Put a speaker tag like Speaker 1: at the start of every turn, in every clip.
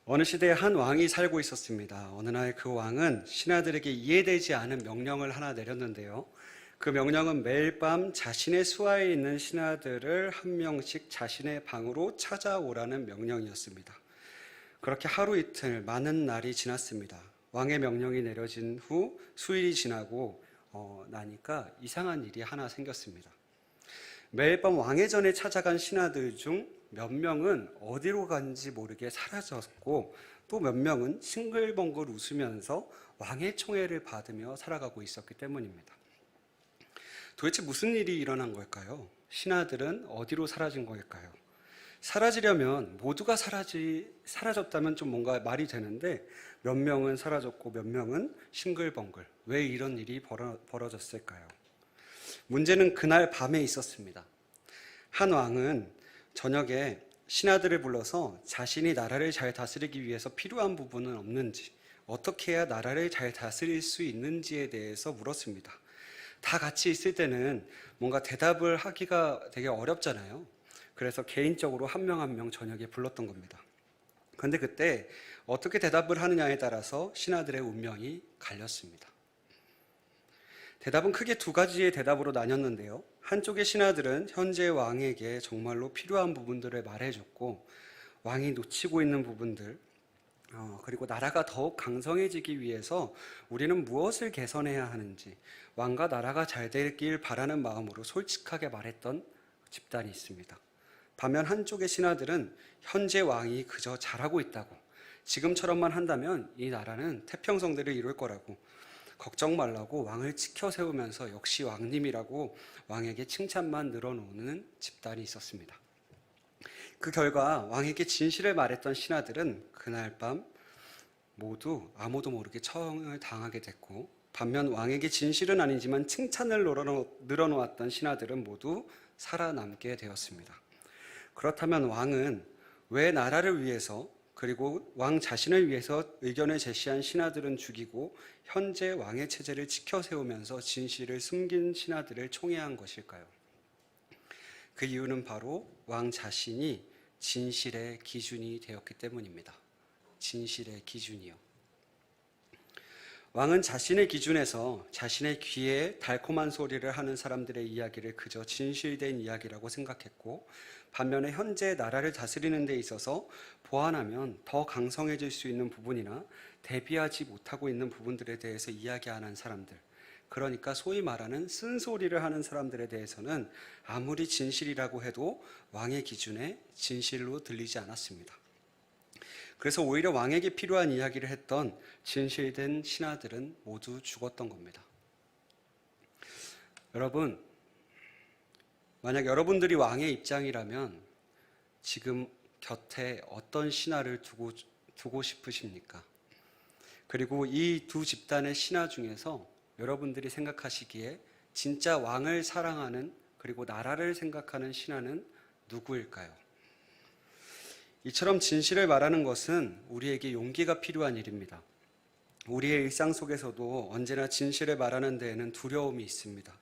Speaker 1: 어느 시대에 한 왕이 살고 있었습니다. 어느 날 그 왕은 신하들에게 이해되지 않은 명령을 하나 내렸는데요. 그 명령은 매일 밤 자신의 수하에 있는 신하들을 한 명씩 자신의 방으로 찾아오라는 명령이었습니다. 그렇게 하루 이틀 많은 날이 지났습니다. 왕의 명령이 내려진 후 수일이 지나고 나니까 이상한 일이 하나 생겼습니다. 매일 밤 왕의 전에 찾아간 신하들 중 몇 명은 어디로 간지 모르게 사라졌고 또 몇 명은 싱글벙글 웃으면서 왕의 총애를 받으며 살아가고 있었기 때문입니다. 도대체 무슨 일이 일어난 걸까요? 신하들은 어디로 사라진 걸까요? 사라지려면 모두가 사라졌다면 좀 뭔가 말이 되는데 몇 명은 사라졌고 몇 명은 싱글벙글. 왜 이런 일이 벌어졌을까요? 문제는 그날 밤에 있었습니다. 한 왕은 저녁에 신하들을 불러서 자신이 나라를 잘 다스리기 위해서 필요한 부분은 없는지, 어떻게 해야 나라를 잘 다스릴 수 있는지에 대해서 물었습니다. 다 같이 있을 때는 뭔가 대답을 하기가 되게 어렵잖아요. 그래서 개인적으로 한 명 한 명 저녁에 불렀던 겁니다. 그런데 그때 어떻게 대답을 하느냐에 따라서 신하들의 운명이 갈렸습니다. 대답은 크게 두 가지의 대답으로 나뉘었는데요. 한쪽의 신하들은 현재 왕에게 정말로 필요한 부분들을 말해줬고 왕이 놓치고 있는 부분들, 그리고 나라가 더욱 강성해지기 위해서 우리는 무엇을 개선해야 하는지 왕과 나라가 잘 되길 바라는 마음으로 솔직하게 말했던 집단이 있습니다. 반면 한쪽의 신하들은 현재 왕이 그저 잘하고 있다고, 지금처럼만 한다면 이 나라는 태평성대를 이룰 거라고, 걱정 말라고 왕을 지켜 세우면서 역시 왕님이라고 왕에게 칭찬만 늘어놓는 집단이 있었습니다. 그 결과 왕에게 진실을 말했던 신하들은 그날 밤 모두 아무도 모르게 처형을 당하게 됐고, 반면 왕에게 진실은 아니지만 칭찬을 늘어놓았던 신하들은 모두 살아남게 되었습니다. 그렇다면 왕은 왜 나라를 위해서 그리고 왕 자신을 위해서 의견을 제시한 신하들은 죽이고 현재 왕의 체제를 지켜 세우면서 진실을 숨긴 신하들을 총애한 것일까요? 그 이유는 바로 왕 자신이 진실의 기준이 되었기 때문입니다. 진실의 기준이요. 왕은 자신의 기준에서 자신의 귀에 달콤한 소리를 하는 사람들의 이야기를 그저 진실된 이야기라고 생각했고, 반면에 현재 나라를 다스리는 데 있어서 보완하면 더 강성해질 수 있는 부분이나 대비하지 못하고 있는 부분들에 대해서 이야기 안 한 사람들, 그러니까 소위 말하는 쓴소리를 하는 사람들에 대해서는 아무리 진실이라고 해도 왕의 기준에 진실로 들리지 않았습니다. 그래서 오히려 왕에게 필요한 이야기를 했던 진실된 신하들은 모두 죽었던 겁니다. 여러분, 만약 여러분들이 왕의 입장이라면 지금 곁에 어떤 신하를 두고 싶으십니까? 그리고 이 두 집단의 신하 중에서 여러분들이 생각하시기에 진짜 왕을 사랑하는 그리고 나라를 생각하는 신하는 누구일까요? 이처럼 진실을 말하는 것은 우리에게 용기가 필요한 일입니다. 우리의 일상 속에서도 언제나 진실을 말하는 데에는 두려움이 있습니다.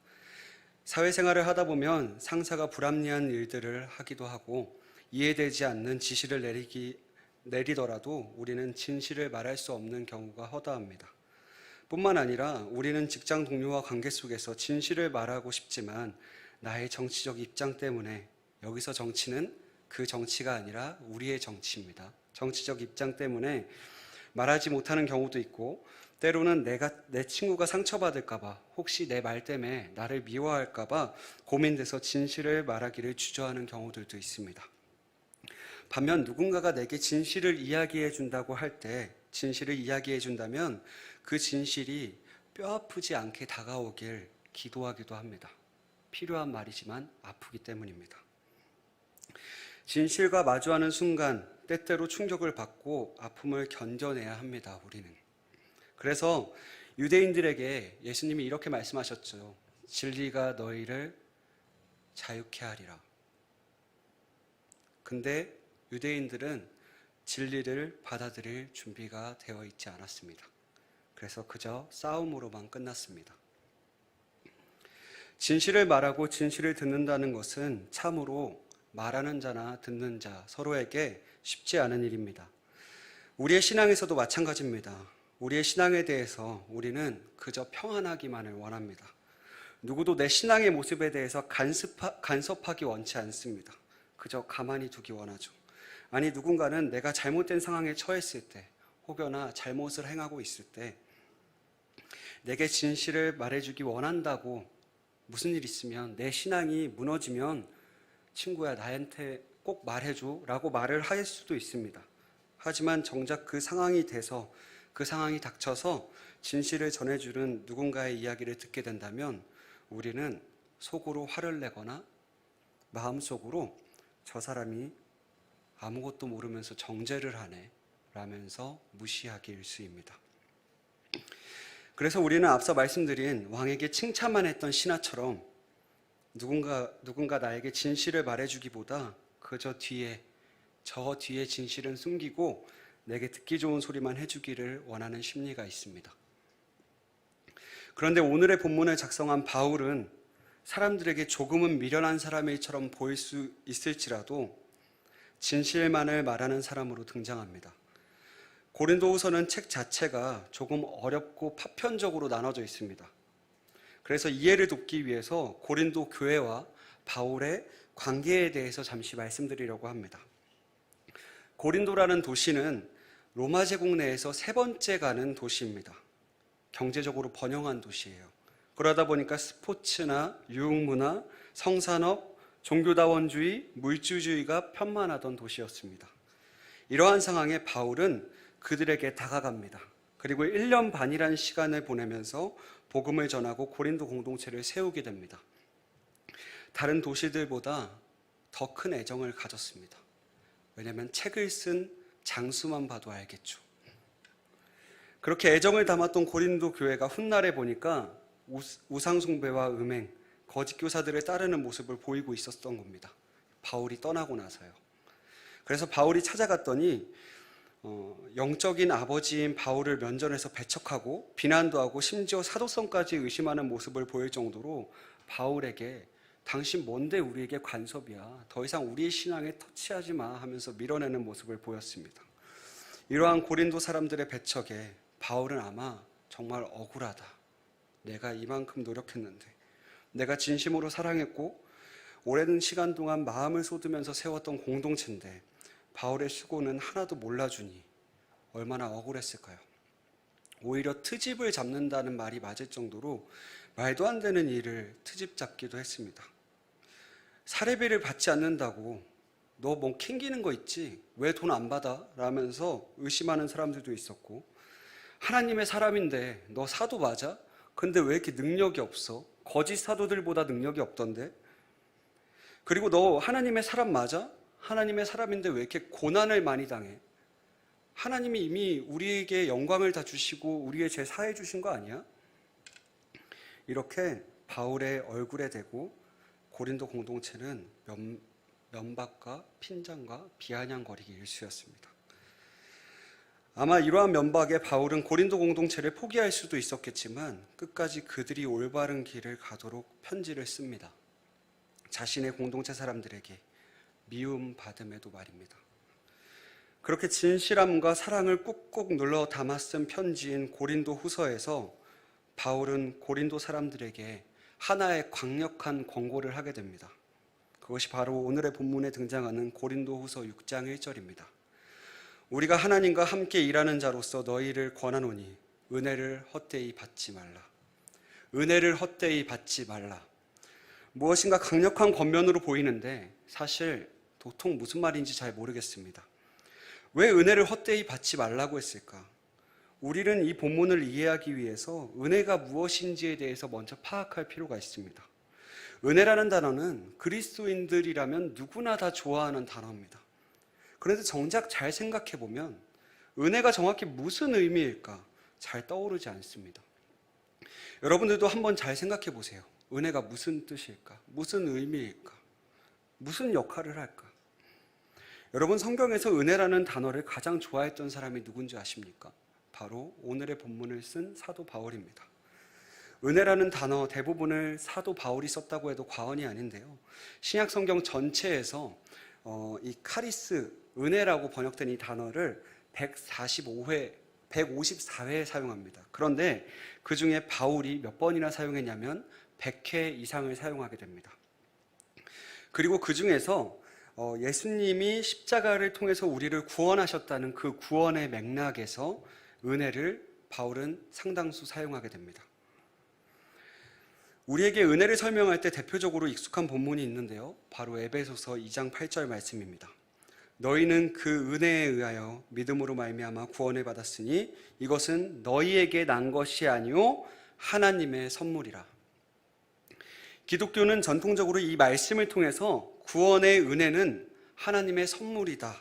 Speaker 1: 사회생활을 하다 보면 상사가 불합리한 일들을 하기도 하고 이해되지 않는 지시를 내리더라도 우리는 진실을 말할 수 없는 경우가 허다합니다. 뿐만 아니라 우리는 직장 동료와 관계 속에서 진실을 말하고 싶지만 나의 정치적 입장 때문에, 여기서 정치는 그 정치가 아니라 우리의 정치입니다. 정치적 입장 때문에 말하지 못하는 경우도 있고, 때로는 내 친구가 상처받을까봐, 혹시 내 말 때문에 나를 미워할까봐 고민돼서 진실을 말하기를 주저하는 경우들도 있습니다. 반면 누군가가 내게 진실을 이야기해 준다고 할 때, 진실을 이야기해 준다면 그 진실이 뼈아프지 않게 다가오길 기도하기도 합니다. 필요한 말이지만 아프기 때문입니다. 진실과 마주하는 순간 때때로 충격을 받고 아픔을 견뎌내야 합니다. 우리는. 그래서 유대인들에게 예수님이 이렇게 말씀하셨죠. 진리가 너희를 자유케 하리라. 근데 유대인들은 진리를 받아들일 준비가 되어 있지 않았습니다. 그래서 그저 싸움으로만 끝났습니다. 진실을 말하고 진실을 듣는다는 것은 참으로 말하는 자나 듣는 자 서로에게 쉽지 않은 일입니다. 우리의 신앙에서도 마찬가지입니다. 우리의 신앙에 대해서 우리는 그저 평안하기만을 원합니다. 누구도 내 신앙의 모습에 대해서 간섭하기 원치 않습니다. 그저 가만히 두기 원하죠. 아니, 누군가는 내가 잘못된 상황에 처했을 때, 혹여나 잘못을 행하고 있을 때 내게 진실을 말해주기 원한다고, 무슨 일 있으면 내 신앙이 무너지면 친구야 나한테 꼭 말해줘 라고 말을 할 수도 있습니다. 하지만 정작 그 상황이 돼서, 그 상황이 닥쳐서 진실을 전해주는 누군가의 이야기를 듣게 된다면 우리는 속으로 화를 내거나 마음속으로 저 사람이 아무것도 모르면서 정죄를 하네 라면서 무시하기 일쑤입니다. 그래서 우리는 앞서 말씀드린 왕에게 칭찬만 했던 신하처럼 누군가 나에게 진실을 말해주기보다 그저 저 뒤에 진실은 숨기고 내게 듣기 좋은 소리만 해주기를 원하는 심리가 있습니다. 그런데 오늘의 본문을 작성한 바울은 사람들에게 조금은 미련한 사람일처럼 보일 수 있을지라도 진실만을 말하는 사람으로 등장합니다. 고린도후서는 책 자체가 조금 어렵고 파편적으로 나눠져 있습니다. 그래서 이해를 돕기 위해서 고린도 교회와 바울의 관계에 대해서 잠시 말씀드리려고 합니다. 고린도라는 도시는 로마 제국 내에서 세 번째 가는 도시입니다. 경제적으로 번영한 도시예요. 그러다 보니까 스포츠나 유흥문화, 성산업, 종교다원주의, 물주주의가 편만하던 도시였습니다. 이러한 상황에 바울은 그들에게 다가갑니다. 그리고 1년 반이라는 시간을 보내면서 복음을 전하고 고린도 공동체를 세우게 됩니다. 다른 도시들보다 더 큰 애정을 가졌습니다. 왜냐하면 책을 쓴 장수만 봐도 알겠죠. 그렇게 애정을 담았던 고린도 교회가 훗날에 보니까 우상숭배와 음행, 거짓 교사들을 따르는 모습을 보이고 있었던 겁니다. 바울이 떠나고 나서요. 그래서 바울이 찾아갔더니 영적인 아버지인 바울을 면전에서 배척하고 비난도 하고 심지어 사도성까지 의심하는 모습을 보일 정도로 바울에게 당신 뭔데 우리에게 간섭이야, 더 이상 우리의 신앙에 터치하지 마 하면서 밀어내는 모습을 보였습니다. 이러한 고린도 사람들의 배척에 바울은 아마 정말 억울하다, 내가 이만큼 노력했는데, 내가 진심으로 사랑했고 오랜 시간 동안 마음을 쏟으면서 세웠던 공동체인데 바울의 수고는 하나도 몰라주니 얼마나 억울했을까요? 오히려 트집을 잡는다는 말이 맞을 정도로 말도 안 되는 일을 트집 잡기도 했습니다. 사례비를 받지 않는다고 너 뭐 캥기는 거 있지? 왜 돈 안 받아? 라면서 의심하는 사람들도 있었고, 하나님의 사람인데 너 사도 맞아? 근데 왜 이렇게 능력이 없어? 거짓 사도들보다 능력이 없던데? 그리고 너 하나님의 사람 맞아? 하나님의 사람인데 왜 이렇게 고난을 많이 당해? 하나님이 이미 우리에게 영광을 다 주시고 우리의 죄 사해 주신 거 아니야? 이렇게 바울의 얼굴에 대고 고린도 공동체는 면박과 핀잔과 비아냥거리기 일쑤였습니다. 아마 이러한 면박에 바울은 고린도 공동체를 포기할 수도 있었겠지만 끝까지 그들이 올바른 길을 가도록 편지를 씁니다. 자신의 공동체 사람들에게 미움 받음에도 말입니다. 그렇게 진실함과 사랑을 꾹꾹 눌러 담아 쓴 편지인 고린도 후서에서 바울은 고린도 사람들에게 하나의 강력한 권고를 하게 됩니다. 그것이 바로 오늘의 본문에 등장하는 고린도 후서 6장 1절입니다. 우리가 하나님과 함께 일하는 자로서 너희를 권하노니 은혜를 헛되이 받지 말라. 은혜를 헛되이 받지 말라. 무엇인가 강력한 권면으로 보이는데 사실 도통 무슨 말인지 잘 모르겠습니다. 왜 은혜를 헛되이 받지 말라고 했을까? 우리는 이 본문을 이해하기 위해서 은혜가 무엇인지에 대해서 먼저 파악할 필요가 있습니다. 은혜라는 단어는 그리스도인들이라면 누구나 다 좋아하는 단어입니다. 그런데 정작 잘 생각해보면 은혜가 정확히 무슨 의미일까 잘 떠오르지 않습니다. 여러분들도 한번 잘 생각해보세요. 은혜가 무슨 뜻일까? 무슨 의미일까? 무슨 역할을 할까? 여러분, 성경에서 은혜라는 단어를 가장 좋아했던 사람이 누군지 아십니까? 바로 오늘의 본문을 쓴 사도 바울입니다. 은혜라는 단어 대부분을 사도 바울이 썼다고 해도 과언이 아닌데요. 신약 성경 전체에서 이 카리스, 은혜라고 번역된 이 단어를 154회 사용합니다. 그런데 그 중에 바울이 몇 번이나 사용했냐면 100회 이상을 사용하게 됩니다. 그리고 그 중에서 예수님이 십자가를 통해서 우리를 구원하셨다는 그 구원의 맥락에서 은혜를 바울은 상당수 사용하게 됩니다. 우리에게 은혜를 설명할 때 대표적으로 익숙한 본문이 있는데요. 바로 에베소서 2장 8절 말씀입니다. 너희는 그 은혜에 의하여 믿음으로 말미암아 구원을 받았으니 이것은 너희에게 난 것이 아니요 하나님의 선물이라. 기독교는 전통적으로 이 말씀을 통해서 구원의 은혜는 하나님의 선물이다.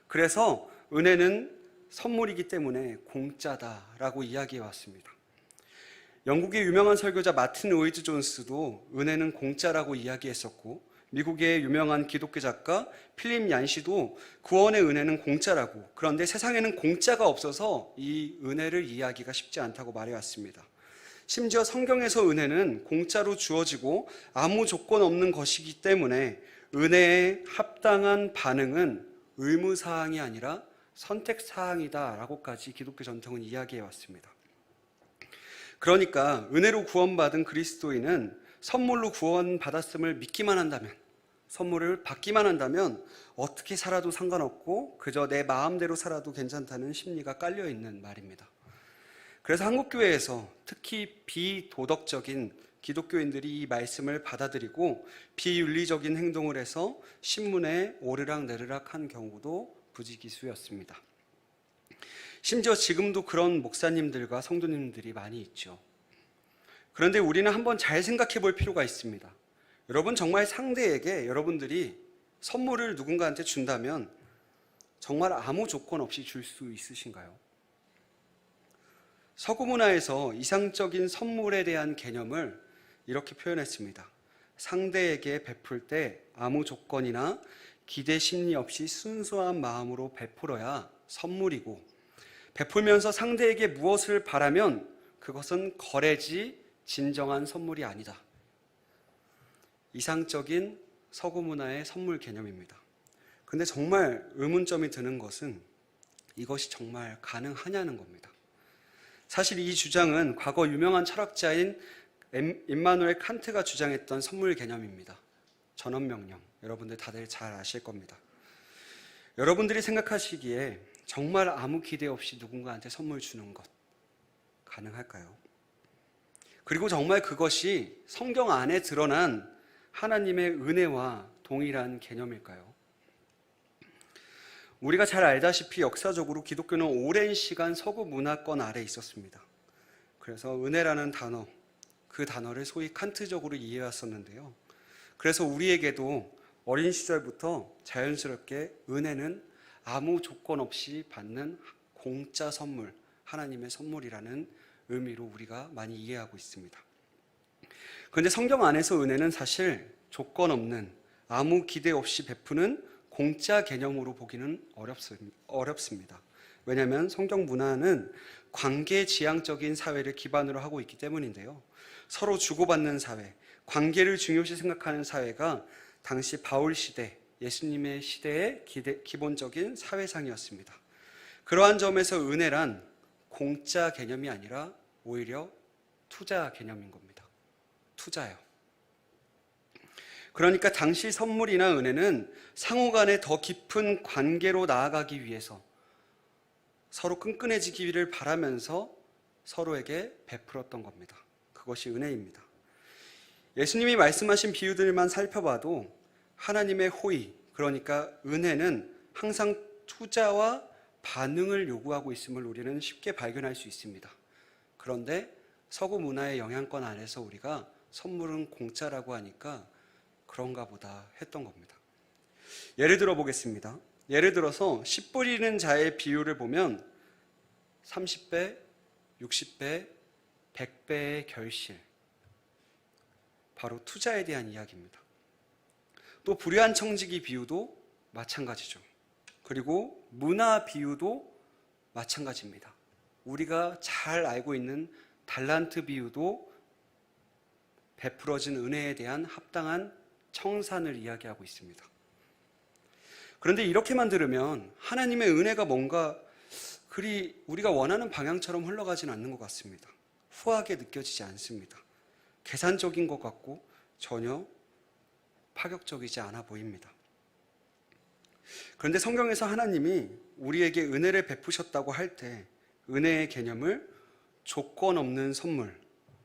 Speaker 1: 그래서 은혜는 선물이기 때문에 공짜다라고 이야기해 왔습니다. 영국의 유명한 설교자 마틴 로이드 존스도 은혜는 공짜라고 이야기했었고, 미국의 유명한 기독교 작가 필립 얀시도 구원의 은혜는 공짜라고, 그런데 세상에는 공짜가 없어서 이 은혜를 이해하기가 쉽지 않다고 말해왔습니다. 심지어 성경에서 은혜는 공짜로 주어지고 아무 조건 없는 것이기 때문에 은혜에 합당한 반응은 의무사항이 아니라 선택사항이다라고까지 기독교 전통은 이야기해 왔습니다. 그러니까 은혜로 구원받은 그리스도인은 선물로 구원받았음을 믿기만 한다면, 선물을 받기만 한다면 어떻게 살아도 상관없고 그저 내 마음대로 살아도 괜찮다는 심리가 깔려있는 말입니다. 그래서 한국교회에서 특히 비도덕적인 기독교인들이 이 말씀을 받아들이고 비윤리적인 행동을 해서 신문에 오르락내리락 한 경우도 부지기수였습니다. 심지어 지금도 그런 목사님들과 성도님들이 많이 있죠. 그런데 우리는 한번 잘 생각해 볼 필요가 있습니다. 여러분, 정말 상대에게 여러분들이 선물을 누군가한테 준다면 정말 아무 조건 없이 줄 수 있으신가요? 서구 문화에서 이상적인 선물에 대한 개념을 이렇게 표현했습니다. 상대에게 베풀 때 아무 조건이나 기대 심리 없이 순수한 마음으로 베풀어야 선물이고, 베풀면서 상대에게 무엇을 바라면 그것은 거래지 진정한 선물이 아니다. 이상적인 서구 문화의 선물 개념입니다. 근데 정말 의문점이 드는 것은 이것이 정말 가능하냐는 겁니다. 사실 이 주장은 과거 유명한 철학자인 임마누엘 칸트가 주장했던 선물 개념입니다. 전원명령. 여러분들 다들 잘 아실 겁니다. 여러분들이 생각하시기에 정말 아무 기대 없이 누군가한테 선물 주는 것 가능할까요? 그리고 정말 그것이 성경 안에 드러난 하나님의 은혜와 동일한 개념일까요? 우리가 잘 알다시피 역사적으로 기독교는 오랜 시간 서구 문화권 아래 있었습니다. 그래서 은혜라는 단어, 그 단어를 소위 칸트적으로 이해했었는데요. 그래서 우리에게도 어린 시절부터 자연스럽게 은혜는 아무 조건 없이 받는 공짜 선물, 하나님의 선물이라는 의미로 우리가 많이 이해하고 있습니다. 그런데 성경 안에서 은혜는 사실 조건 없는, 아무 기대 없이 베푸는 공짜 개념으로 보기는 어렵습니다. 왜냐하면 성경 문화는 관계지향적인 사회를 기반으로 하고 있기 때문인데요. 서로 주고받는 사회, 관계를 중요시 생각하는 사회가 당시 바울 시대, 예수님의 시대의 기본적인 사회상이었습니다. 그러한 점에서 은혜란 공짜 개념이 아니라 오히려 투자 개념인 겁니다. 투자요. 그러니까 당시 선물이나 은혜는 상호 간에 더 깊은 관계로 나아가기 위해서 서로 끈끈해지기를 바라면서 서로에게 베풀었던 겁니다. 그것이 은혜입니다. 예수님이 말씀하신 비유들만 살펴봐도 하나님의 호의, 그러니까 은혜는 항상 투자와 반응을 요구하고 있음을 우리는 쉽게 발견할 수 있습니다. 그런데 서구 문화의 영향권 안에서 우리가 선물은 공짜라고 하니까 그런가 보다 했던 겁니다. 예를 들어 보겠습니다. 예를 들어서 씨 뿌리는 자의 비율을 보면 30배, 60배, 100배의 결실, 바로 투자에 대한 이야기입니다. 또 불의한 청지기 비유도 마찬가지죠. 그리고 문화 비유도 마찬가지입니다. 우리가 잘 알고 있는 달란트 비유도 베풀어진 은혜에 대한 합당한 청산을 이야기하고 있습니다. 그런데 이렇게만 들으면 하나님의 은혜가 뭔가 그리 우리가 원하는 방향처럼 흘러가지는 않는 것 같습니다. 후하게 느껴지지 않습니다. 계산적인 것 같고 전혀 파격적이지 않아 보입니다. 그런데 성경에서 하나님이 우리에게 은혜를 베푸셨다고 할 때 은혜의 개념을 조건 없는 선물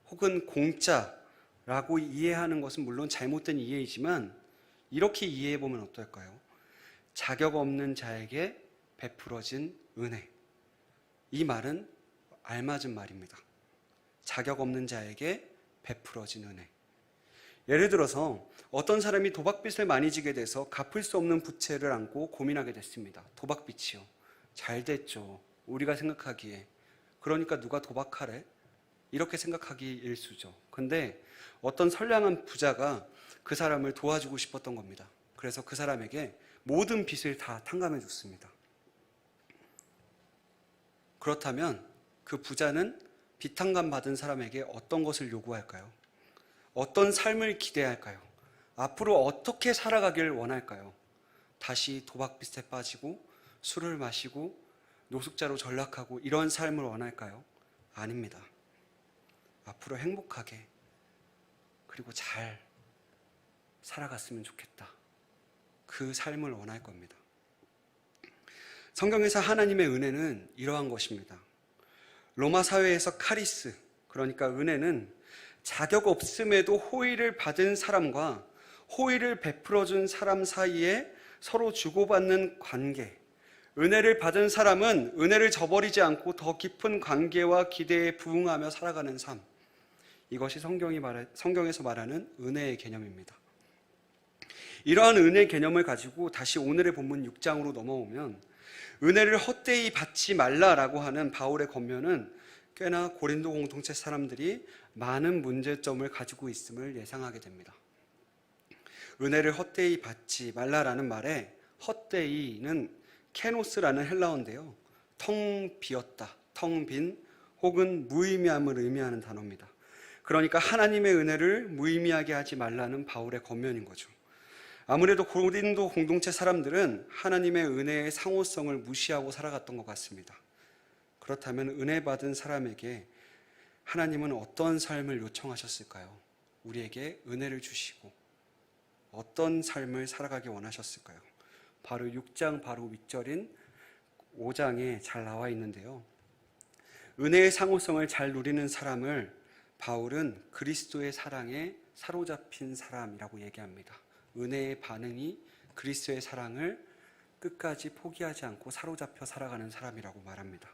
Speaker 1: 혹은 공짜라고 이해하는 것은 물론 잘못된 이해이지만 이렇게 이해해 보면 어떨까요? 자격 없는 자에게 베풀어진 은혜. 이 말은 알맞은 말입니다. 자격 없는 자에게 베풀어진 은혜. 예를 들어서 어떤 사람이 도박빚을 많이 지게 돼서 갚을 수 없는 부채를 안고 고민하게 됐습니다. 도박빚이요. 잘 됐죠. 우리가 생각하기에. 그러니까 누가 도박하래? 이렇게 생각하기 일쑤죠. 근데 어떤 선량한 부자가 그 사람을 도와주고 싶었던 겁니다. 그래서 그 사람에게 모든 빚을 다 탕감해 줬습니다. 그렇다면 그 부자는 빚 탕감 받은 사람에게 어떤 것을 요구할까요? 어떤 삶을 기대할까요? 앞으로 어떻게 살아가길 원할까요? 다시 도박빚에 빠지고 술을 마시고 노숙자로 전락하고 이런 삶을 원할까요? 아닙니다. 앞으로 행복하게 그리고 잘 살아갔으면 좋겠다. 그 삶을 원할 겁니다. 성경에서 하나님의 은혜는 이러한 것입니다. 로마 사회에서 카리스, 그러니까 은혜는 자격 없음에도 호의를 받은 사람과 호의를 베풀어준 사람 사이에 서로 주고받는 관계. 은혜를 받은 사람은 은혜를 저버리지 않고 더 깊은 관계와 기대에 부응하며 살아가는 삶. 이것이 성경에서 말하는 은혜의 개념입니다. 이러한 은혜의 개념을 가지고 다시 오늘의 본문 6장으로 넘어오면 은혜를 헛되이 받지 말라라고 하는 바울의 권면은 꽤나 고린도 공동체 사람들이 많은 문제점을 가지고 있음을 예상하게 됩니다. 은혜를 헛되이 받지 말라라는 말에 헛되이는 케노스라는 헬라어인데요. 텅 비었다, 텅 빈 혹은 무의미함을 의미하는 단어입니다. 그러니까 하나님의 은혜를 무의미하게 하지 말라는 바울의 권면인 거죠. 아무래도 고린도 공동체 사람들은 하나님의 은혜의 상호성을 무시하고 살아갔던 것 같습니다. 그렇다면 은혜 받은 사람에게 하나님은 어떤 삶을 요청하셨을까요? 우리에게 은혜를 주시고 어떤 삶을 살아가기 원하셨을까요? 바로 6장 바로 윗절인 5장에 잘 나와 있는데요. 은혜의 상호성을 잘 누리는 사람을 바울은 그리스도의 사랑에 사로잡힌 사람이라고 얘기합니다. 은혜의 반응이 그리스도의 사랑을 끝까지 포기하지 않고 사로잡혀 살아가는 사람이라고 말합니다.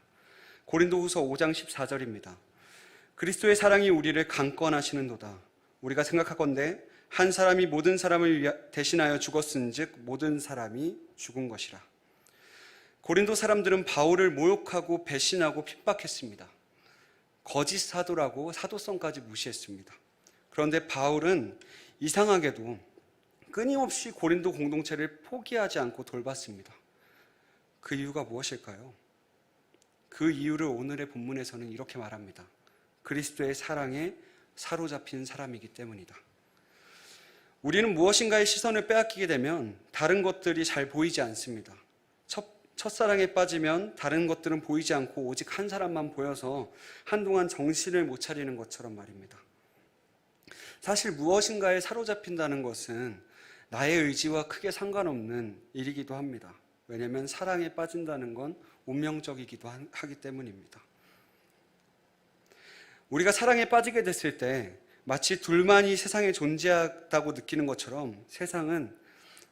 Speaker 1: 고린도후서 5장 14절입니다. 그리스도의 사랑이 우리를 강권하시는도다. 우리가 생각하건대 한 사람이 모든 사람을 대신하여 죽었은즉 모든 사람이 죽은 것이라. 고린도 사람들은 바울을 모욕하고 배신하고 핍박했습니다. 거짓 사도라고 사도성까지 무시했습니다. 그런데 바울은 이상하게도 끊임없이 고린도 공동체를 포기하지 않고 돌봤습니다. 그 이유가 무엇일까요? 그 이유를 오늘의 본문에서는 이렇게 말합니다. 그리스도의 사랑에 사로잡힌 사람이기 때문이다. 우리는 무엇인가의 시선을 빼앗기게 되면 다른 것들이 잘 보이지 않습니다. 첫사랑에 빠지면 다른 것들은 보이지 않고 오직 한 사람만 보여서 한동안 정신을 못 차리는 것처럼 말입니다. 사실 무엇인가에 사로잡힌다는 것은 나의 의지와 크게 상관없는 일이기도 합니다. 왜냐하면 사랑에 빠진다는 건 운명적이기도 하기 때문입니다. 우리가 사랑에 빠지게 됐을 때 마치 둘만이 세상에 존재하다고 느끼는 것처럼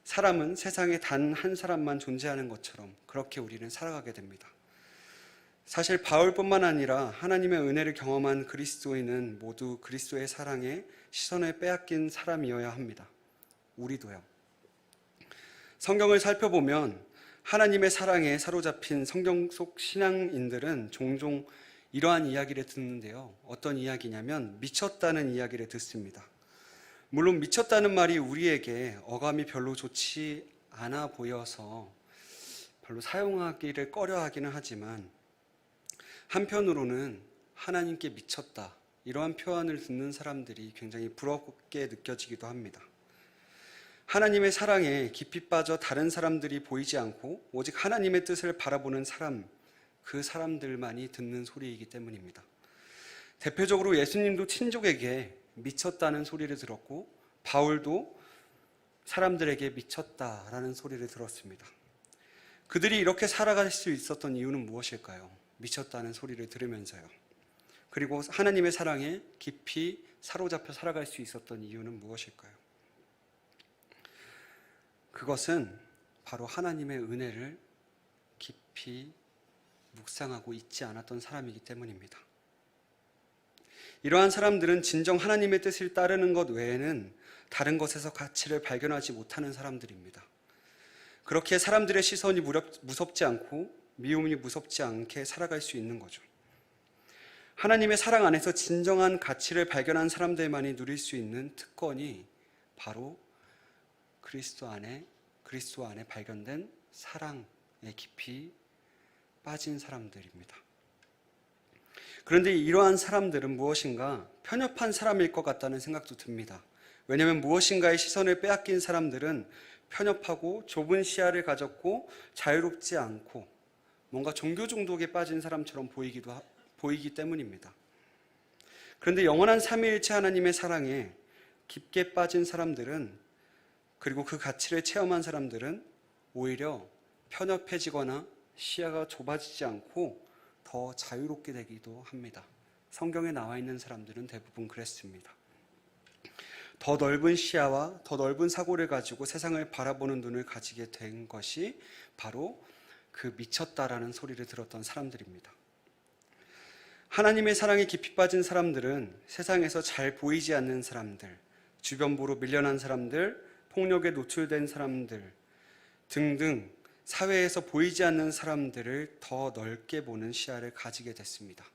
Speaker 1: 사람은 세상에 단 한 사람만 존재하는 것처럼 그렇게 우리는 살아가게 됩니다. 사실 바울뿐만 아니라 하나님의 은혜를 경험한 그리스도인은 모두 그리스도의 사랑에 시선을 빼앗긴 사람이어야 합니다. 우리도요. 성경을 살펴보면 하나님의 사랑에 사로잡힌 성경 속 신앙인들은 종종 이러한 이야기를 듣는데요. 어떤 이야기냐면 미쳤다는 이야기를 듣습니다. 물론 미쳤다는 말이 우리에게 어감이 별로 좋지 않아 보여서 별로 사용하기를 꺼려하기는 하지만 한편으로는 하나님께 미쳤다 이러한 표현을 듣는 사람들이 굉장히 부럽게 느껴지기도 합니다. 하나님의 사랑에 깊이 빠져 다른 사람들이 보이지 않고 오직 하나님의 뜻을 바라보는 사람, 그 사람들만이 듣는 소리이기 때문입니다. 대표적으로 예수님도 친족에게 미쳤다는 소리를 들었고 바울도 사람들에게 미쳤다라는 소리를 들었습니다. 그들이 이렇게 살아갈 수 있었던 이유는 무엇일까요? 미쳤다는 소리를 들으면서요. 그리고 하나님의 사랑에 깊이 사로잡혀 살아갈 수 있었던 이유는 무엇일까요? 그것은 바로 하나님의 은혜를 깊이 묵상하고 있지 않았던 사람이기 때문입니다. 이러한 사람들은 진정 하나님의 뜻을 따르는 것 외에는 다른 것에서 가치를 발견하지 못하는 사람들입니다. 그렇게 사람들의 시선이 무섭지 않고 미움이 무섭지 않게 살아갈 수 있는 거죠. 하나님의 사랑 안에서 진정한 가치를 발견한 사람들만이 누릴 수 있는 특권이 바로 그리스도 안에 발견된 사랑에 깊이 빠진 사람들입니다. 그런데 이러한 사람들은 무엇인가 편협한 사람일 것 같다는 생각도 듭니다. 왜냐하면 무엇인가의 시선을 빼앗긴 사람들은 편협하고 좁은 시야를 가졌고 자유롭지 않고 뭔가 종교 중독에 빠진 사람처럼 보이기 때문입니다. 그런데 영원한 삼위일체 하나님의 사랑에 깊게 빠진 사람들은, 그리고 그 가치를 체험한 사람들은 오히려 편협해지거나 시야가 좁아지지 않고 더 자유롭게 되기도 합니다. 성경에 나와 있는 사람들은 대부분 그랬습니다. 더 넓은 시야와 더 넓은 사고를 가지고 세상을 바라보는 눈을 가지게 된 것이 바로 그 미쳤다라는 소리를 들었던 사람들입니다. 하나님의 사랑에 깊이 빠진 사람들은 세상에서 잘 보이지 않는 사람들, 주변부로 밀려난 사람들, 폭력에 노출된 사람들 등등 사회에서 보이지 않는 사람들을 더 넓게 보는 시야를 가지게 됐습니다.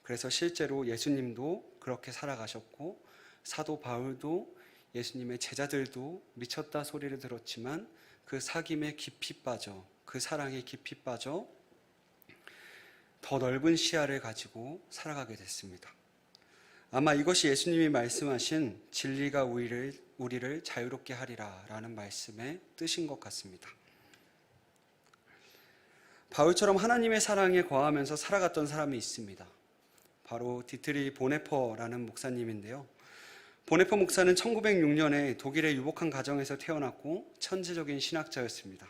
Speaker 1: 그래서 실제로 예수님도 그렇게 살아가셨고 사도 바울도 예수님의 제자들도 미쳤다 소리를 들었지만 그 사귐에 깊이 빠져, 그 사랑에 깊이 빠져 더 넓은 시야를 가지고 살아가게 됐습니다. 아마 이것이 예수님이 말씀하신 진리가 우리를 자유롭게 하리라 라는 말씀의 뜻인 것 같습니다. 바울처럼 하나님의 사랑에 거하면서 살아갔던 사람이 있습니다. 바로 디트리 보네퍼라는 목사님인데요. 보네퍼 목사는 1906년에 독일의 유복한 가정에서 태어났고 천재적인 신학자였습니다.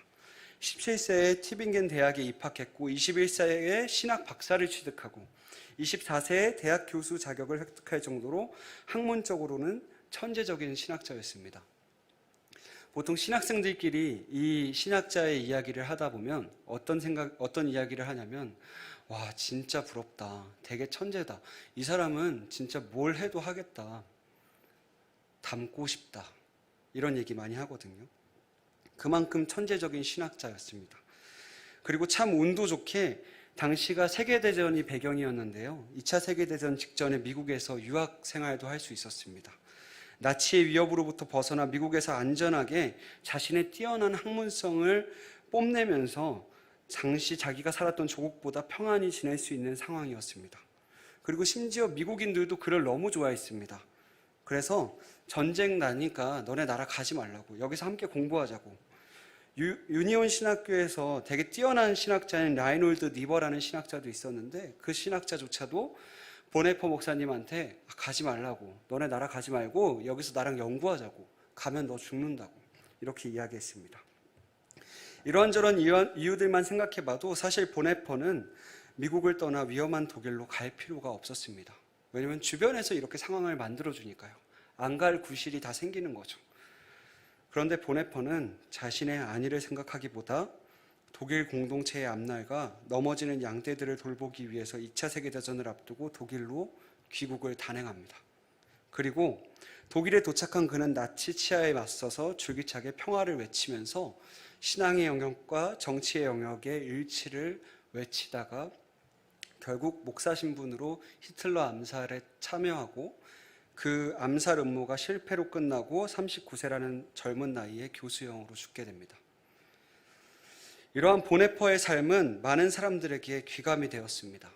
Speaker 1: 17세에 티빙겐 대학에 입학했고 21세에 신학 박사를 취득하고 24세에 대학 교수 자격을 획득할 정도로 학문적으로는 천재적인 신학자였습니다. 보통 신학생들끼리 이 신학자의 이야기를 하다 보면 어떤 이야기를 하냐면, 와, 진짜 부럽다. 되게 천재다. 이 사람은 진짜 뭘 해도 하겠다. 닮고 싶다. 이런 얘기 많이 하거든요. 그만큼 천재적인 신학자였습니다. 그리고 참 운도 좋게 당시가 세계대전이 배경이었는데요. 2차 세계대전 직전에 미국에서 유학 생활도 할 수 있었습니다. 나치의 위협으로부터 벗어나 미국에서 안전하게 자신의 뛰어난 학문성을 뽐내면서 당시 자기가 살았던 조국보다 평안히 지낼 수 있는 상황이었습니다. 그리고 심지어 미국인들도 그를 너무 좋아했습니다. 그래서 전쟁 나니까 너네 나라 가지 말라고, 여기서 함께 공부하자고. 유니온 신학교에서 되게 뛰어난 신학자인 라이놀드 니버라는 신학자도 있었는데 그 신학자조차도 보네퍼 목사님한테 가지 말라고, 너네 나라 가지 말고 여기서 나랑 연구하자고, 가면 너 죽는다고 이렇게 이야기했습니다. 이런저런 이유들만 생각해봐도 사실 보네퍼는 미국을 떠나 위험한 독일로 갈 필요가 없었습니다. 왜냐하면 주변에서 이렇게 상황을 만들어주니까요. 안 갈 구실이 다 생기는 거죠. 그런데 보네퍼는 자신의 안위를 생각하기보다 독일 공동체의 앞날과 넘어지는 양떼들을 돌보기 위해서 2차 세계대전을 앞두고 독일로 귀국을 단행합니다. 그리고 독일에 도착한 그는 나치 치하에 맞서서 줄기차게 평화를 외치면서 신앙의 영역과 정치의 영역의 일치를 외치다가 결국 목사 신분으로 히틀러 암살에 참여하고 그 암살 음모가 실패로 끝나고 39세라는 젊은 나이에 교수형으로 죽게 됩니다. 이러한 보네퍼의 삶은 많은 사람들에게 귀감이 되었습니다.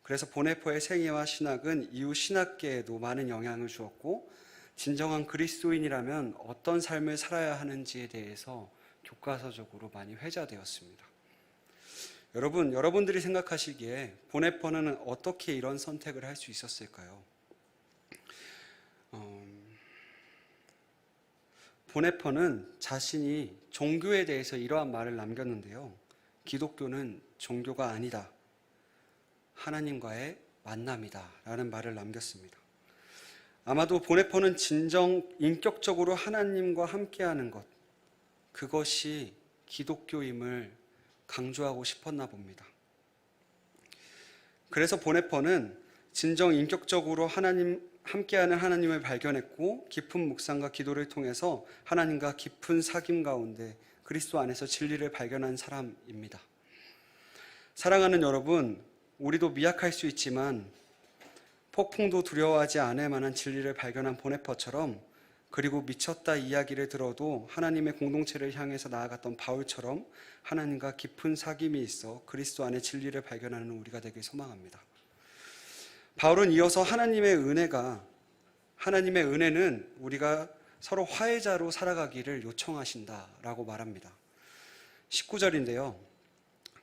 Speaker 1: 그래서 보네퍼의 생애와 신학은 이후 신학계에도 많은 영향을 주었고 진정한 그리스도인이라면 어떤 삶을 살아야 하는지에 대해서 교과서적으로 많이 회자되었습니다. 여러분들이 생각하시기에 보네퍼는 어떻게 이런 선택을 할 수 있었을까요? 보네퍼는 자신이 종교에 대해서 이러한 말을 남겼는데요. 기독교는 종교가 아니다. 하나님과의 만남이다. 라는 말을 남겼습니다. 아마도 보네퍼는 진정 인격적으로 하나님과 함께하는 것, 그것이 기독교임을 강조하고 싶었나 봅니다. 그래서 보네퍼는 진정 인격적으로 함께하는 하나님을 발견했고 깊은 묵상과 기도를 통해서 하나님과 깊은 사귐 가운데 그리스도 안에서 진리를 발견한 사람입니다. 사랑하는 여러분, 우리도 미약할 수 있지만 폭풍도 두려워하지 않을 만한 진리를 발견한 보네퍼처럼, 그리고 미쳤다 이야기를 들어도 하나님의 공동체를 향해서 나아갔던 바울처럼 하나님과 깊은 사귐이 있어 그리스도 안에 진리를 발견하는 우리가 되길 소망합니다. 바울은 이어서 하나님의 은혜는 우리가 서로 화해자로 살아가기를 요청하신다라고 말합니다. 19절인데요.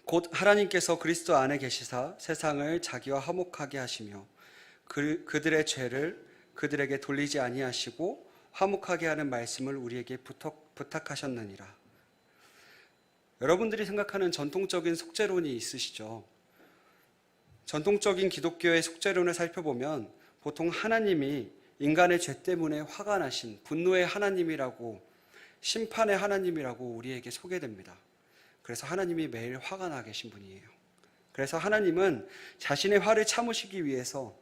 Speaker 1: 곧 하나님께서 그리스도 안에 계시사 세상을 자기와 화목하게 하시며 그들의 죄를 그들에게 돌리지 아니하시고 화목하게 하는 말씀을 우리에게 부탁하셨느니라. 여러분들이 생각하는 전통적인 속죄론이 있으시죠? 전통적인 기독교의 속죄론을 살펴보면 보통 하나님이 인간의 죄 때문에 화가 나신 분노의 하나님이라고, 심판의 하나님이라고 우리에게 소개됩니다. 그래서 하나님이 매일 화가 나 계신 분이에요. 그래서 하나님은 자신의 화를 참으시기 위해서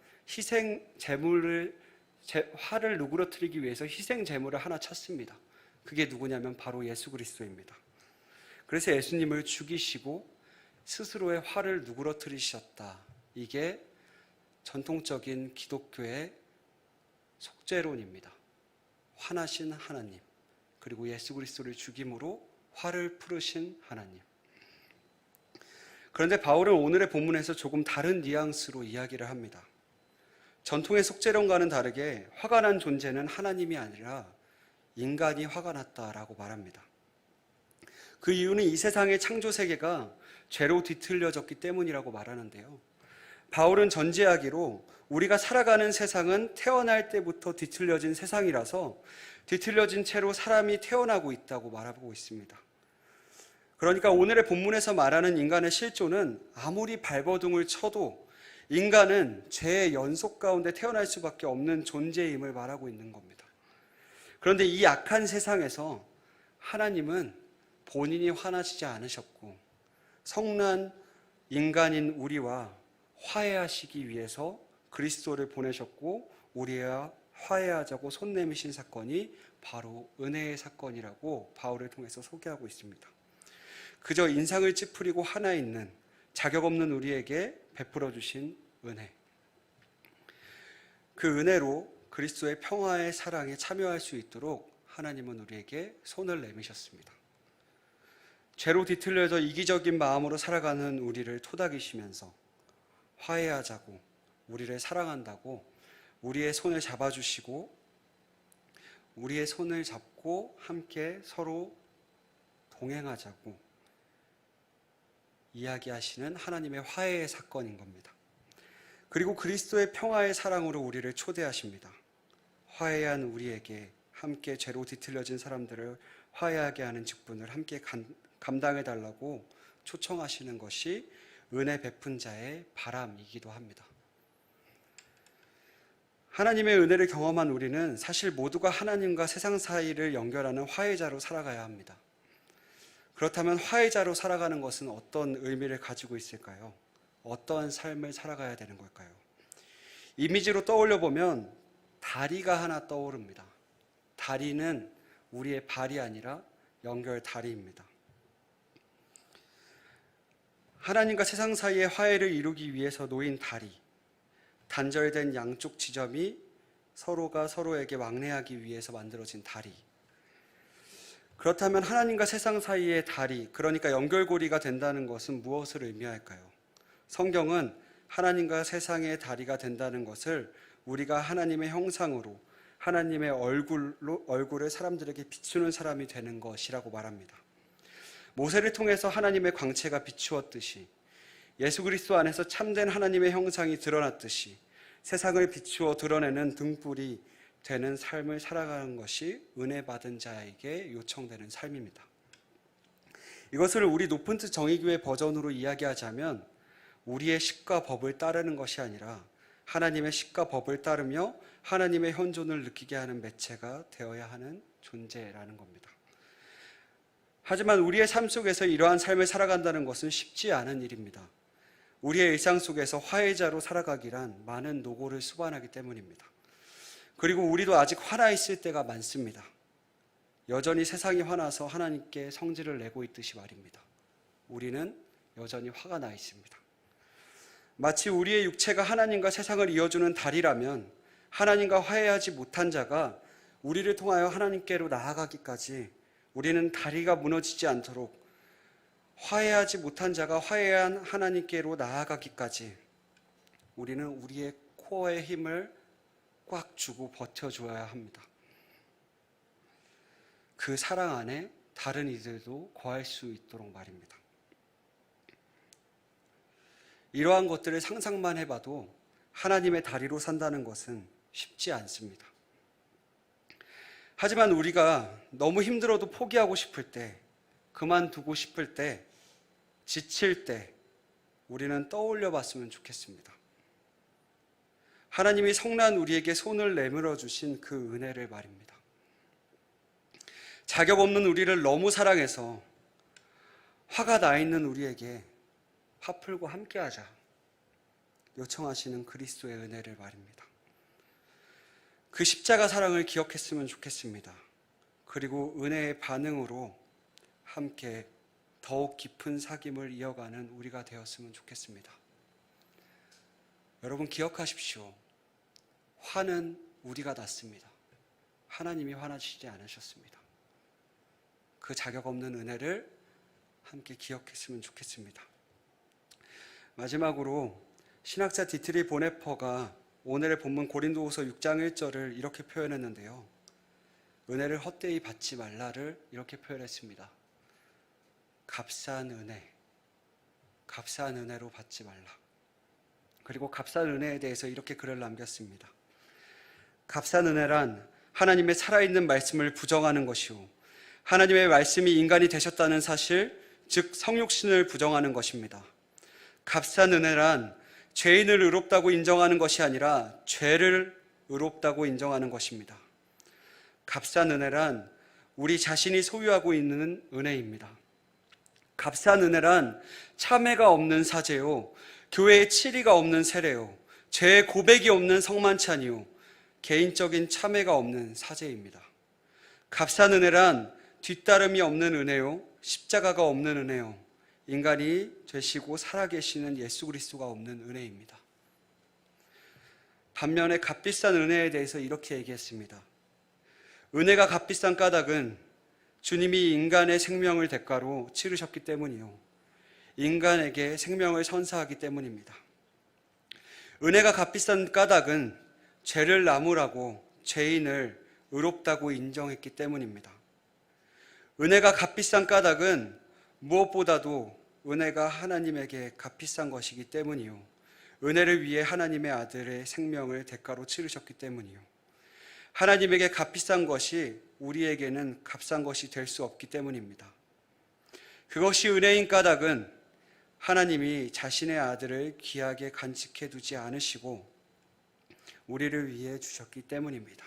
Speaker 1: 화를 누그러뜨리기 위해서 희생 제물을 하나 찾습니다. 그게 누구냐면 바로 예수 그리스도입니다. 그래서 예수님을 죽이시고 스스로의 화를 누그러뜨리셨다. 이게 전통적인 기독교의 속죄론입니다. 화나신 하나님, 그리고 예수 그리스도를 죽임으로 화를 풀으신 하나님. 그런데 바울은 오늘의 본문에서 조금 다른 뉘앙스로 이야기를 합니다. 전통의 속죄론과는 다르게 화가 난 존재는 하나님이 아니라 인간이 화가 났다라고 말합니다. 그 이유는 이 세상의 창조 세계가 죄로 뒤틀려졌기 때문이라고 말하는데요. 바울은 전제하기로 우리가 살아가는 세상은 태어날 때부터 뒤틀려진 세상이라서 뒤틀려진 채로 사람이 태어나고 있다고 말하고 있습니다. 그러니까 오늘의 본문에서 말하는 인간의 실존은 아무리 발버둥을 쳐도 인간은 죄의 연속 가운데 태어날 수밖에 없는 존재임을 말하고 있는 겁니다. 그런데 이 악한 세상에서 하나님은 본인이 화나시지 않으셨고 성난 인간인 우리와 화해하시기 위해서 그리스도를 보내셨고 우리와 화해하자고 손 내미신 사건이 바로 은혜의 사건이라고 바울을 통해서 소개하고 있습니다. 그저 인상을 찌푸리고 하나 있는 자격 없는 우리에게 베풀어 주신 은혜. 그 은혜로 그리스도의 평화의 사랑에 참여할 수 있도록 하나님은 우리에게 손을 내미셨습니다. 죄로 뒤틀려져 이기적인 마음으로 살아가는 우리를 토닥이시면서 화해하자고, 우리를 사랑한다고 우리의 손을 잡아주시고 우리의 손을 잡고 함께 서로 동행하자고 이야기하시는 하나님의 화해의 사건인 겁니다. 그리고 그리스도의 평화의 사랑으로 우리를 초대하십니다. 화해한 우리에게 함께 죄로 뒤틀려진 사람들을 화해하게 하는 직분을 함께 감당해달라고 초청하시는 것이 은혜 베푼 자의 바람이기도 합니다. 하나님의 은혜를 경험한 우리는 사실 모두가 하나님과 세상 사이를 연결하는 화해자로 살아가야 합니다. 그렇다면 화해자로 살아가는 것은 어떤 의미를 가지고 있을까요? 어떠한 삶을 살아가야 되는 걸까요? 이미지로 떠올려 보면 다리가 하나 떠오릅니다. 다리는 우리의 발이 아니라 연결 다리입니다. 하나님과 세상 사이의 화해를 이루기 위해서 놓인 다리, 단절된 양쪽 지점이 서로가 서로에게 왕래하기 위해서 만들어진 다리. 그렇다면 하나님과 세상 사이의 다리, 그러니까 연결고리가 된다는 것은 무엇을 의미할까요? 성경은 하나님과 세상의 다리가 된다는 것을 우리가 하나님의 형상으로 하나님의 얼굴을 사람들에게 비추는 사람이 되는 것이라고 말합니다. 모세를 통해서 하나님의 광채가 비추었듯이 예수 그리스도 안에서 참된 하나님의 형상이 드러났듯이 세상을 비추어 드러내는 등불이 되는 삶을 살아가는 것이 은혜 받은 자에게 요청되는 삶입니다. 이것을 우리 높은 뜻 정의교회 버전으로 이야기하자면 우리의 식과 법을 따르는 것이 아니라 하나님의 식과 법을 따르며 하나님의 현존을 느끼게 하는 매체가 되어야 하는 존재라는 겁니다. 하지만 우리의 삶 속에서 이러한 삶을 살아간다는 것은 쉽지 않은 일입니다. 우리의 일상 속에서 화해자로 살아가기란 많은 노고를 수반하기 때문입니다. 그리고 우리도 아직 화나 있을 때가 많습니다. 여전히 세상이 화나서 하나님께 성질을 내고 있듯이 말입니다. 우리는 여전히 화가 나 있습니다. 마치 우리의 육체가 하나님과 세상을 이어주는 다리라면 하나님과 화해하지 못한 자가 우리를 통하여 하나님께로 나아가기까지 우리는 다리가 무너지지 않도록 화해하지 못한 자가 화해한 하나님께로 나아가기까지 우리는 우리의 코어의 힘을 꽉 주고 버텨줘야 합니다. 그 사랑 안에 다른 이들도 거할 수 있도록 말입니다. 이러한 것들을 상상만 해봐도 하나님의 다리로 산다는 것은 쉽지 않습니다. 하지만 우리가 너무 힘들어도 포기하고 싶을 때, 그만두고 싶을 때, 지칠 때 우리는 떠올려 봤으면 좋겠습니다. 하나님이 성난 우리에게 손을 내밀어 주신 그 은혜를 말입니다. 자격 없는 우리를 너무 사랑해서 화가 나 있는 우리에게 화 풀고 함께하자 요청하시는 그리스도의 은혜를 말입니다. 그 십자가 사랑을 기억했으면 좋겠습니다. 그리고 은혜의 반응으로 함께 더욱 깊은 사귐을 이어가는 우리가 되었으면 좋겠습니다. 여러분 기억하십시오. 화는 우리가 났습니다. 하나님이 화나시지 않으셨습니다. 그 자격 없는 은혜를 함께 기억했으면 좋겠습니다. 마지막으로 신학자 디트리 보네퍼가 오늘의 본문 고린도후서 6장 1절을 이렇게 표현했는데요. 은혜를 헛되이 받지 말라를 이렇게 표현했습니다. 값싼 은혜로 받지 말라. 그리고 값싼 은혜에 대해서 이렇게 글을 남겼습니다. 값싼 은혜란 하나님의 살아있는 말씀을 부정하는 것이요, 하나님의 말씀이 인간이 되셨다는 사실, 즉 성육신을 부정하는 것입니다. 값싼 은혜란 죄인을 의롭다고 인정하는 것이 아니라 죄를 의롭다고 인정하는 것입니다. 값싼 은혜란 우리 자신이 소유하고 있는 은혜입니다. 값싼 은혜란 참회가 없는 사죄요, 교회에 치리가 없는 세례요, 죄의 고백이 없는 성만찬이요, 개인적인 참회가 없는 사죄입니다. 값싼 은혜란 뒤따름이 없는 은혜요, 십자가가 없는 은혜요, 인간이 되시고 살아계시는 예수 그리스도가 없는 은혜입니다. 반면에 값비싼 은혜에 대해서 이렇게 얘기했습니다. 은혜가 값비싼 까닭은 주님이 인간의 생명을 대가로 치르셨기 때문이요, 인간에게 생명을 선사하기 때문입니다. 은혜가 값비싼 까닭은 죄를 나무라고 죄인을 의롭다고 인정했기 때문입니다. 은혜가 값비싼 까닭은 무엇보다도 은혜가 하나님에게 값비싼 것이기 때문이요, 은혜를 위해 하나님의 아들의 생명을 대가로 치르셨기 때문이요, 하나님에게 값비싼 것이 우리에게는 값싼 것이 될 수 없기 때문입니다. 그것이 은혜인 까닭은 하나님이 자신의 아들을 귀하게 간직해 두지 않으시고 우리를 위해 주셨기 때문입니다.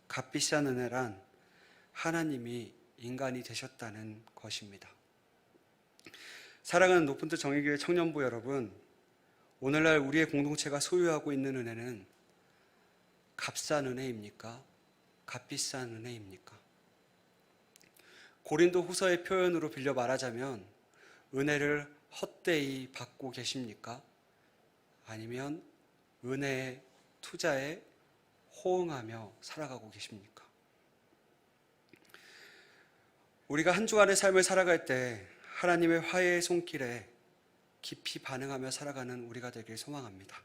Speaker 1: 값비싼 은혜란 하나님이 인간이 되셨다는 것입니다. 사랑하는 높은 뜻 정의교회 청년부 여러분, 오늘날 우리의 공동체가 소유하고 있는 은혜는 값싼 은혜입니까? 값비싼 은혜입니까? 고린도 후서의 표현으로 빌려 말하자면 은혜를 헛되이 받고 계십니까? 아니면 은혜의 투자에 호응하며 살아가고 계십니까? 우리가 한 주간의 삶을 살아갈 때 하나님의 화해의 손길에 깊이 반응하며 살아가는 우리가 되길 소망합니다.